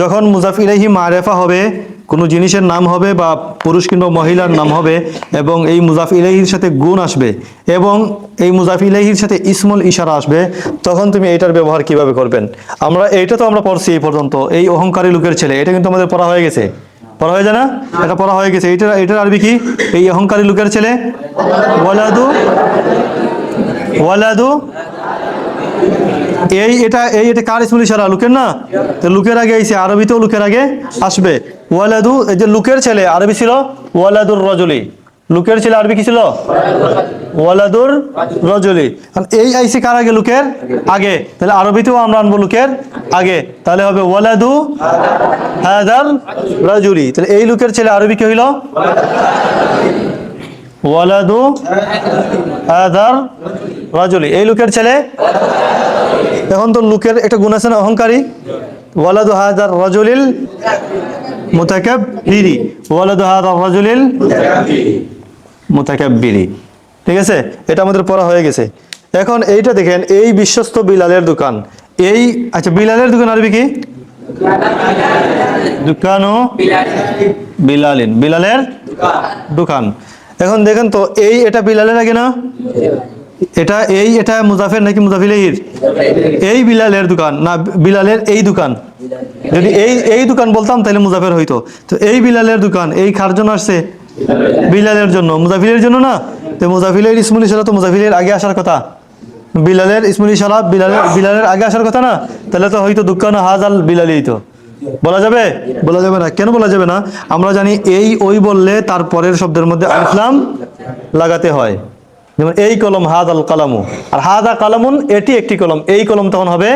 যখন মুজাফ ইলাইহি মারেফা হবে, কোনো জিনিসের নাম হবে বা পুরুষ কিংবা মহিলার নাম হবে, এবং এই মুজাফ ইলাইহির সাথে গুণ আসবে এবং এই মুজাফ ইলাইহির সাথে ইসমুল ইশারা আসবে, তখন তুমি এইটার ব্যবহার কিভাবে করবেন। এইটা তো আমরা পড়ছি এই পর্যন্ত। এই অহংকারী লোকের ছেলে, এটা কিন্তু আমাদের পড়া হয়ে গেছে, পড়া হয়ে যায় না? এটা পড়া হয়ে গেছে। এটার আরবি কি? এই অহংকারী লোকের ছেলে ওয়ালাদু, ওয়ালাদু এটা কার ইসমুল ইশারা? লুকের না? তো লুকের আগে আইছে, আরবিতেও লুকের আগে আসবে। ওয়ালাদু, এই যে লুকের ছেলে আরবি ছিল ওয়ালাদুর রজুলি। লুকের ছেলে আরবি কি ছিল? ওয়ালাদুর রজুলি। এই আইছে কার আগে? লুকের আগে। তাহলে আরবিতেও আমরা আনবো লুকের আগে, তাহলে হবে ওয়ালাদু হাদার রজুলি। তাহলে এই লুকের ছেলে আরবি কি হইল? ওয়ালাদু হাদার রজুলি, এই লুকের ছেলে। এখন তো লুকের একটা গুণ আছে না, অহংকারী। ওয়ালাদু হাদার রাজুলিল মুতাকাব্বিরি, ওয়ালাদু হাদার রাজুলিল মুতাকাব্বিরি। ঠিক আছে, এটা আমাদের পড়া হয়ে গেছে। এখন এইটা দেখেন, এই বিশ্বস্ত বিলালের দোকান। এই আচ্ছা, বিলালের দোকান আরবি কি? দোকানো বিলালিন, বিলালের দোকান। এখন দেখেন তো, এটা বিলালের আগে না? এটা মুজাফের নাকি মুজাফিলের? এই বিলালের দোকান না, বিলালের এই দোকান। যদি এই দোকান বলতাম তাহলে মুজাফের হইতো। তো এই বিলালের দোকান, এই কার জন্য আসছে? বিলালের জন্য, মুজাফিলের জন্য না। তো মুজাফিলের ইসমুল ইশারা তো মুজাফিলের আগে আসার কথা। বিলালের ইসমুল ইশারা বিলালের আগে আসার কথা না। তাহলে তো হয়তো দোকান হাজাল বিলালি হইতো। বলা যাবে? বলা যাবে না। কেন বলা যাবে না? আমরা জানি এই ওই বললে তার পরের শব্দের মধ্যে আলিফ লাম লাগাতে হয়। যেমন এই কলম হাদাল কালামু, আর হাদা কালামুন এটি একটি কলম, এই কলম তখন হবে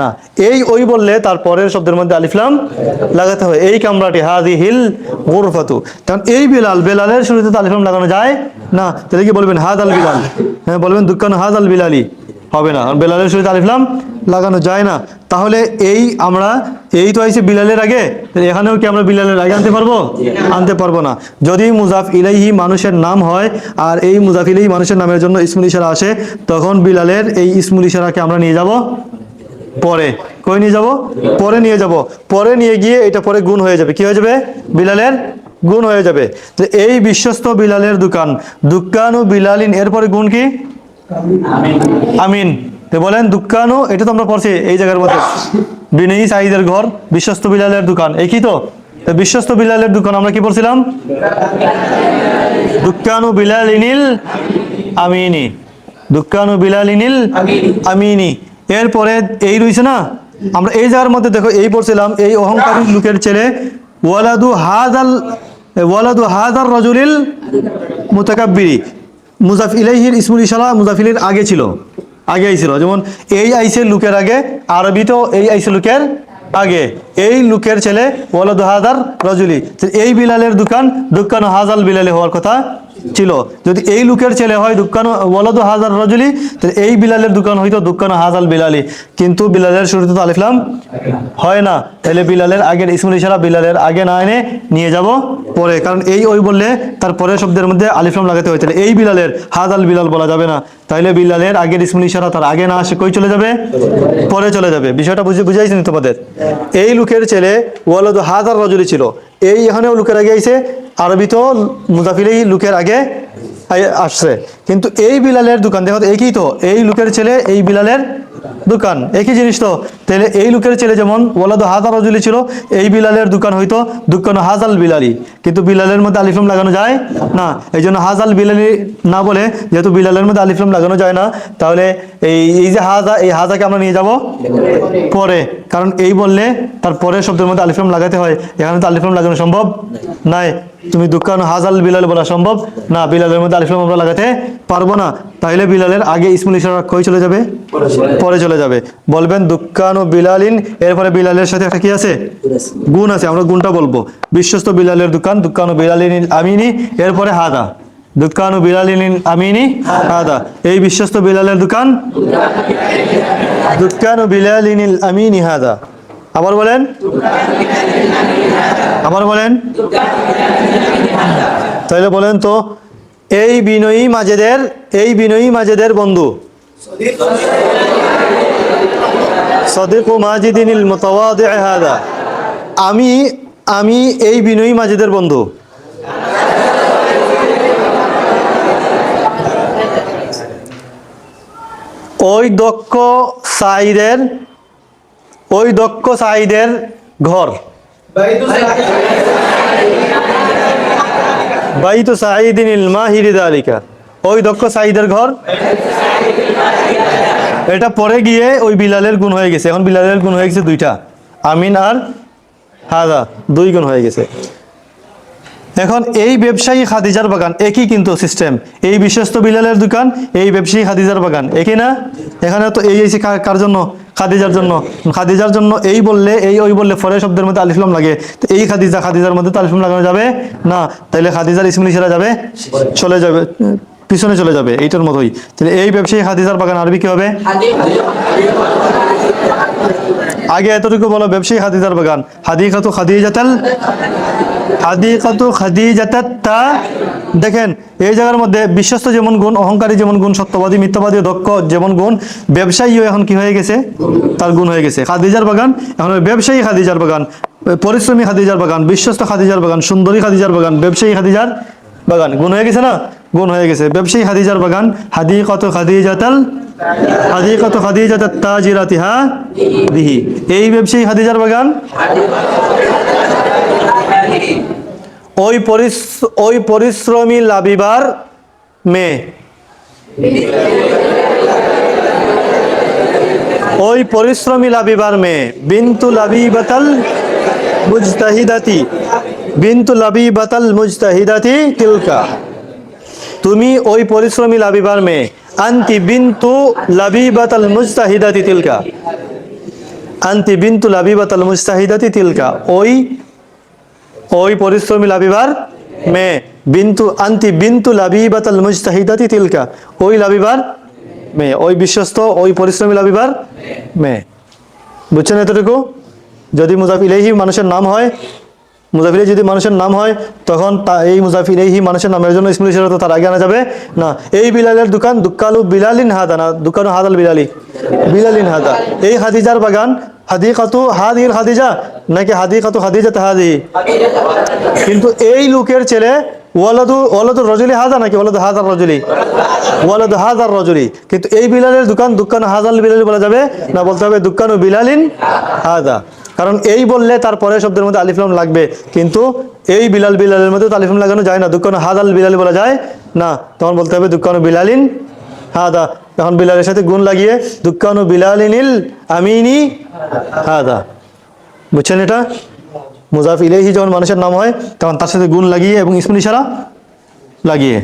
না। এই ওই বললে তার পরের শব্দের মধ্যে আলিফ লাম লাগাতে হয়। এই কামরাটি হাদিহিল গুরফাতু, কারণ এই বেলালের শুরুতে তো আলিফ লাম লাগানো যায় না। তাহলে কি বলবেন? হাদাল বিলাল। হ্যাঁ, বলবেন দোকান হাদাল বিলালি, হবে না, কারণ বেলালের শুরুতে আলিফ লাম লাগানো যায় না। তাহলে এই তো আইছে বিলালের আগে, এখানেও কি আমরা বিলালের আগে আনতে পারবো? আনতে পারবো না। যদি মুজাফ ইলাইহি মানুষের নাম হয় আর এই মুজাফ ইলাইহি মানুষের নামের জন্য ইসমুল ইশারা আসে, তখন বিলালের এই ইসমুল ইশারাকে আমরা নিয়ে যাব পরে। কই নিয়ে যাব? পরে নিয়ে যাব। পরে নিয়ে গিয়ে এটা পরে গুণ হয়ে যাবে। কি হয়ে যাবে? বিলালের গুণ হয়ে যাবে। তো এই বিশ্বস্ত বিলালের দোকান, দুকানু বিলালিন, এরপরে গুণ কি? আমিন। তো বলেন দুকানু, এটা তো আমরা পড়ছি এই জায়গার মধ্যে, বিনয়ী সাঈদের ঘর, বিশ্বস্ত বিলালের দোকান, এই কি? তো বিশ্বস্ত বিলালের দোকান আমরা কি পড়ছিলাম? দুকানু বিলালিনিল আমিনি, দুকানু বিলালিনিল আমিনি। এরপরে এই রইছে না, আমরা এই জায়গার মধ্যে দেখো এই পড়ছিলাম, এই অহংকারী লোকের ছেলে ওয়ালাদু হাদার রাজুলিল মুতাকাব্বিরি। মুজাফ ইলাইহির ইসমুল ইশারা মুজাফিলের আগে ছিল, আগে আইছিল। যেমন এই আইছে লুকের আগে, আরবি তো এই আইছে লুকের আগে। এই লুকের ছেলে ওয়ালাদু হাদার রাজুলি, এই বিলালের দোকান দোকান হাজাল বিলালি হওয়ার কথা ছিল। যদি এই লুকের ছেলে হয় দোকান ওয়ালাদু হাজার রাজুলি, তাহলে এই বিলালের দোকান হয়তো দোকান হাজাল বিলালি। কিন্তু বিলালের শুরুতে তো আলিফ লাম হয় না, তাহলে বিলালের আগের ইসমুল ইশারা বিলালের আগে না এনে নিয়ে যাব পরে, কারণ এই ওই বললে তার পরের শব্দের মধ্যে আলিফ লাম লাগাতে হয়। তাহলে এই বিলালের হাজাল বিলাল বলা যাবে না। তাইলে বিলালের আগের ইসমুল ইশারা তার আগে না আসে কই চলে যাবে? পরে চলে যাবে। বিষয়টা বুঝাইছেন তোমাদের? এই লোকের ছেলে ওয়ালাদু হাজার রাজুলি ছিল, এই এখানেও লোকের আগে আইছে, আরবি তো মুজাফিলেই লোকের আগে আসছে। কিন্তু এই বিলালের দোকান দেখো একই তো, এই লোকের ছেলে এই বিলালের দোকান একই জিনিস তো। তাহলে এই লোকের ছেলে যেমন ওয়ালাদু হাজার রাজুলি ছিল, এই বিলালের দোকান হইতো দোকান হাজাল বিলালি, কিন্তু বিলালের মধ্যে আলিফ লাম লাগানো যায় না। এই জন্য হাজাল বিলালি না বলে, যেহেতু বিলালের মধ্যে আলিফ লাম লাগানো যায় না, তাহলে এই যে হাজা, এই হাজাকে আমরা নিয়ে যাব পরে, কারণ এই বললে তার পরের শব্দের মধ্যে আলিফ লাম লাগাতে হয়। এখানে তো আলিফ লাম লাগানো সম্ভব নাই। তুমি দোকান হাজাল বিলাল বলা সম্ভব না, বিলালের মধ্যে আলিফ লাম আমরা লাগাতে পারবো না। তাহলে বিলালের আগে ইসমুল ইশারা কই চলে যাবে? পরে চলে যাবে। বলবেন দুকানু বিলালিন, এরপরে বিলালের সাথে একটা কি আছে? গুণ আছে। আমরা গুণটা বলবো। বিশ্বস্ত বিলালের দোকান দুকানু বিলালিন আমিনি, এরপরে হাদা দুকানু বিলালিন আমিনি হাদা। এই বিশ্বস্ত বিলালের দোকান দুকানু বিলালিন আমিনি হাদা। আবার বলেন, আবার বলেন। তাহলে বলেন তো, এই বিনয়ী মাজেদের বন্ধু صديق ماجد المتواضع هذا আমি আমি এই বিনয়ী মাজিদের বন্ধু। ওই দক্ষ সাঈদের ঘর, বাইতু সাঈদিনিল মাহিরি যালিকা, ওই দক্ষ সাঈদের ঘর। এটা পরে গিয়ে ওই বিলালের গুণ হয়ে গেছে। এখন বিলালের গুণ হয়ে গেছে দুইটা, আমিন আর হাদা, দুই গুণ হয়ে গেছে। এখন এই ব্যবসায়ী খাদিজার বাগান একই কিন্তু সিস্টেম, এই বিশ্বস্ত বিলালের দোকান, এই ব্যবসায়ী খাদিজার বাগান একই না? এখানে তো এই এসে কার জন্য? খাদিজার জন্য। খাদিজার জন্য এই বললে এই ওই বললে পরে শব্দের মধ্যে আলিফ লাম লাগে, তো এই খাদিজার মধ্যে তো আলিফ লাম লাগানো যাবে না, তাহলে খাদিজার ইসমুল ইশারা যাবে, চলে যাবে, পিছনে চলে যাবে, এইটার মতোই। তাহলে এই ব্যবসায়ী খাদিজার বাগান আরবি কি হবে? আগে এতটুকু বলো, ব্যবসায়ী খাদিজার বাগান, হাদিকাতু খাদিজাতাত। দেখেন এই জায়গার মধ্যে বিশ্বস্ত যেমন গুণ, অহংকারী যেমন গুণ, সত্যবাদী মিথ্যাবাদী দক্ষ যেমন গুণ, ব্যবসায়ীও এখন কি হয়ে গেছে? তার গুণ হয়ে গেছে। খাদিজার বাগান এখন ব্যবসায়ী খাদিজার বাগান, পরিশ্রমী খাদিজার বাগান, বিশ্বস্ত খাদিজার বাগান, সুন্দরী খাদিজার বাগান, ব্যবসায়ী খাদিজার বাগান, গুণ হয়ে গেছে না? গুণ হয়ে গেছে। ব্যবসায়ী খাদিজার বাগান, হাদিকাতু খাদিজাতাত তাজিরাতিহা বিহি, এই ব্যবসায়ী খাদিজার বাগান। ওই পরিশ্রমী লাবিবার মেয়ে, ওই পরিশ্রমী লাবিবার মেয়ে, বিনতু লাবিবাতাল মুজতাহিদাতি তিলকা, তুমি ওই পরিশ্রমী লাবিবার মেয়ে। আনতি বিনতু লাবিবাতাল মুজতাহিদাতি তিলকা, আনতি বিনতু লাবিবাতাল মুজতাহিদাতি তিলকা, ওই পরিশ্রমী লাবিবার মেয়ে। আনতি বিনতু লাবিবাতাল মুজতাহিদাতি তিলকা, ওই লাবিবার মেয়ে, ওই বিশ্বস্ত ওই পরিশ্রমী লাবিবার মেয়ে। বুঝছেন এতটুকু? যদি মুজাফ ইলাইহি মানুষের নাম হয়, মুজাফ ইলাইহি যদি মানুষের নাম হয়, তখন এই মুজাফ ইলাইহি মানুষের নামের জন্য ইসমুল ইশারা তো তার আগে আনা যাবে না। এই বিলালের দোকান, দুক্কালু বিলালিন হাদা, না দুকানু হাদাল বিলালিন হাদা। এই খাদিজার বাগান, হাদিকাতু হাদিল খাদিজা নাকি হাদিকাতু খাদিজাত হাদি? কিন্তু এই লোকের ছেলে ওয়ালাদু রজুলি হাদা নাকি ওয়ালাদু হাদার রজুলি? কিন্তু এই বিলালের দোকান, দুকানু হাদাল বিলালি বলা যাবে না, বলতে হবে দুকানু বিলালিন হাদা। কারণ এই বললে তার পরের শব্দের মধ্যে আলিফ লাম লাগবে, কিন্তু এই বিলালের মধ্যে তো আলিফ লাম লাগানো যায় না, দুকানু হাদাল বিলালি বলা যায় না, তখন বলতে হবে দুকানু বিলালিন হাদা। এখন বিলালের সাথে গুণ লাগিয়ে দুকানু বিলালিনিল আমিনি হাদা। বুঝছেন এটা? মুজাফ ইলাইহি যখন মানুষের নাম হয় তখন তার সাথে গুণ লাগিয়ে এবং ইসমুল ইশারা লাগিয়ে